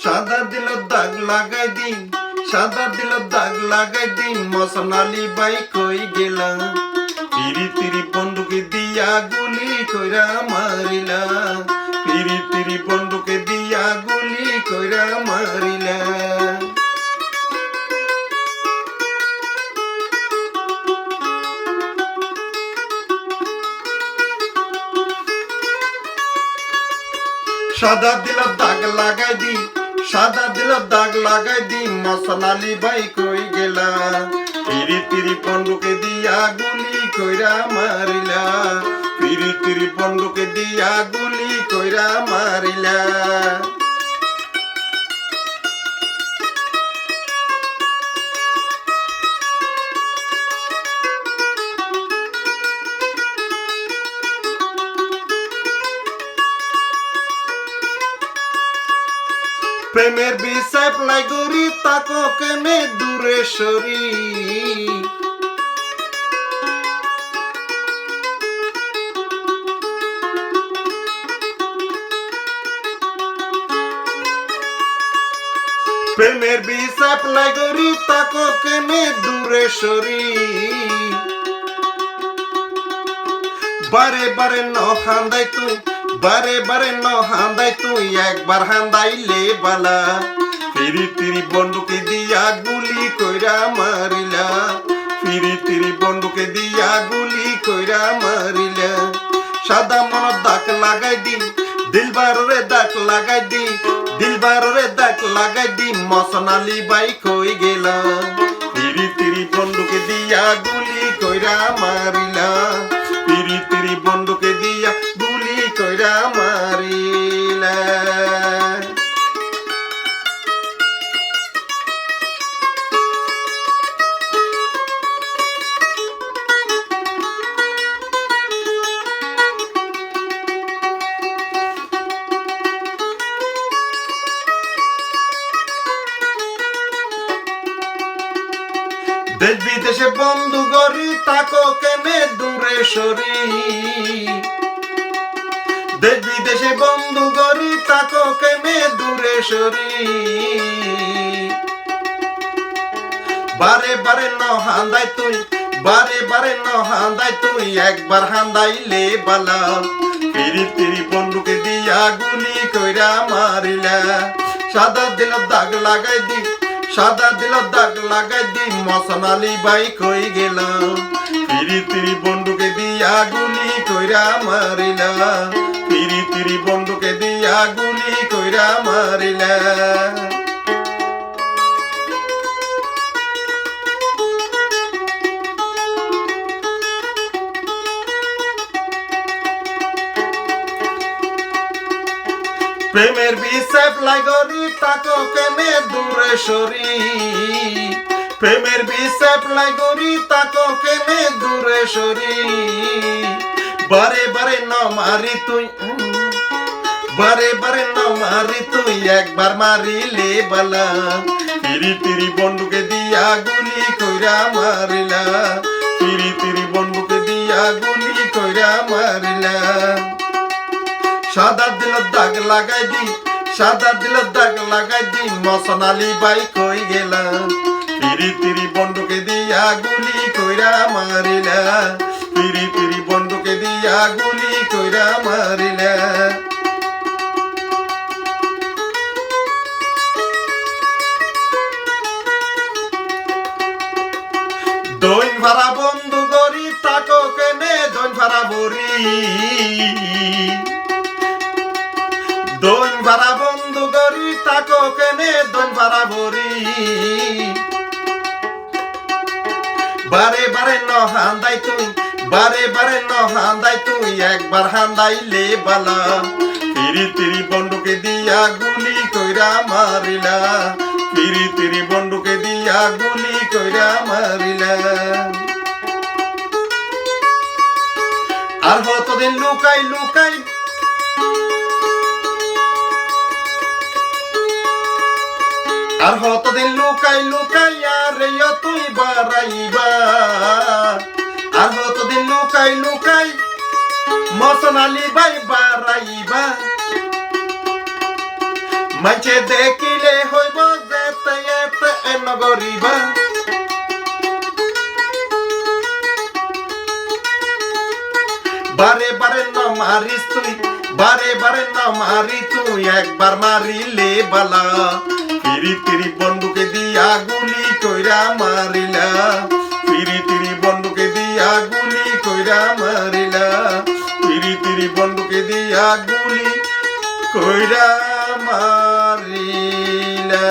সাদা দিল দাগ লাগাই দিন, সাদা দিল দাগ লাগাই দিন, মসনালি বাই কই গেলাম। তিরি তিরি বন্দুকে দিয়া গুলি কইরা মারিলা, তিরি তিরি বন্দুকে দিয়া গুলি কইরা মারিলা। সাদা দিল দাগ লাগাই দি, সাদা দিল দাগ লাগাই দি, মসনালি বাই কই গেলা। তিরি তিরি বন্দুকে দিয়া গুলি কইরা মারিলা, তিরি তিরি বন্দুকে দিয়া গুলি কইরা মারিলা। প্রেমের বিষয় প্লাই গরি তাকো কেনে দূরে সরি। প্রেমের বিষয় প্লাই গরি তাকো কেনে দূরে সরি। বারে বারে ন হান্দাই তুই, বারে বারে ন হান্দাই তুই, একবার হান্দাইলে বালা। তিরি তিরি বন্দুকে দিয়া গুলি কইরা মারিলা, তিরি তিরি বন্দুকে দিয়া গুলি কইরা মারিলা। সাদা মন দাগ লাগাই দি, দিলবারে দাগ লাগাই দি, দিলবারে দাগ লাগাই দি, মসনালি বাই কই গেলা। তিরি তিরি বন্দুকে দিয়া গুলি কইরা মারিলা, তিরি তিরি বন্দুকে দিয়া গুলি কইরা মারিলা। দেশ বিদেশে বন্ধু গরি তাকো কেনে দূরে সরি। দেশ বিদেশে বন্ধু গরি তাকো কেনে দূরে সরি। বারে বারে ন হান্দাই তুই, বারে বারে ন হান্দাই তুই, একবার হান্দাইলে বালা। তিরি তিরি বন্দুকে দিয়া গুলি কইরা মারিলা। সাদা দিল দাগ লাগাই দি, সাদা দিল দাগ লাগাই দি, মসনালি বাই কই গেলাম। তিরি তিরি বন্দুকে দিয়া গুলি কইরা মারিলা, তিরি তিরি বন্দুকে দিয়া গুলি কইরা মারিলা। প্রেমের বিষয় প্লাই গরি তাকো কেনে দূরে সরি। প্রেমের বিষয় প্লাই গরি তাকো কেনে দূরে সরি। বারে বারে ন মারি তুই, বারে বারে ন মারি তুই, একবার মারিলে বালা। তিরি তিরি বন্দুকে দিয়া গুলি কইরা মারিলা, তিরি তিরি বন্দুকে দিয়া গুলি কইরা মারিলা। সাদা দিল দাগ লাগাই দি, সাদা দিল দাগ লাগাই দি, মসনালি বাই কই গেলা। তিরি তিরি বন্দুকে দিয়া গুলি কইরা মারিলা, তিরি তিরি বন্দুকে দিয়া গুলি কইরা মারিলা। দইন ভাড়া বন্ধু গরি তাকো কেনে দইন ভাড়া বরি। দইন ভাড়া বন্ধু গরি তাকো কেনে দইন ভাড়া বরি। বারে বারে ন হান্দাই তুই, বারে বারে ন হান্দাই তুই, একবার হান্দাইলে বালা। তিরি তিরি বন্দুকে দিয়া গুলি কইরা মারিলা, তিরি তিরি বন্দুকে দিয়া গুলি কইরা মারিলা। আর কতদিন লুকাই লুকাই, আর কতদিন লুকাই লুকাই, আরে তুই বাড়াইবা। আর কতদিন লুকাই লুকাই, মসনালি বাই বাড়াইবা। মাঝে দেখি গরিবা বারে বারে না মারিস তুই বারে বারে না মারি তুই একবার মারিলে বালা ফিরি তিরি বন্দুকে দিয়া গুলি কইরা মারিলা ফিরি তিরি বন্দুকে দিয়া গুলি কইরা মারিলা ফিরি তিরি বন্দুকে দিয়া গুলি কইরা মারিলা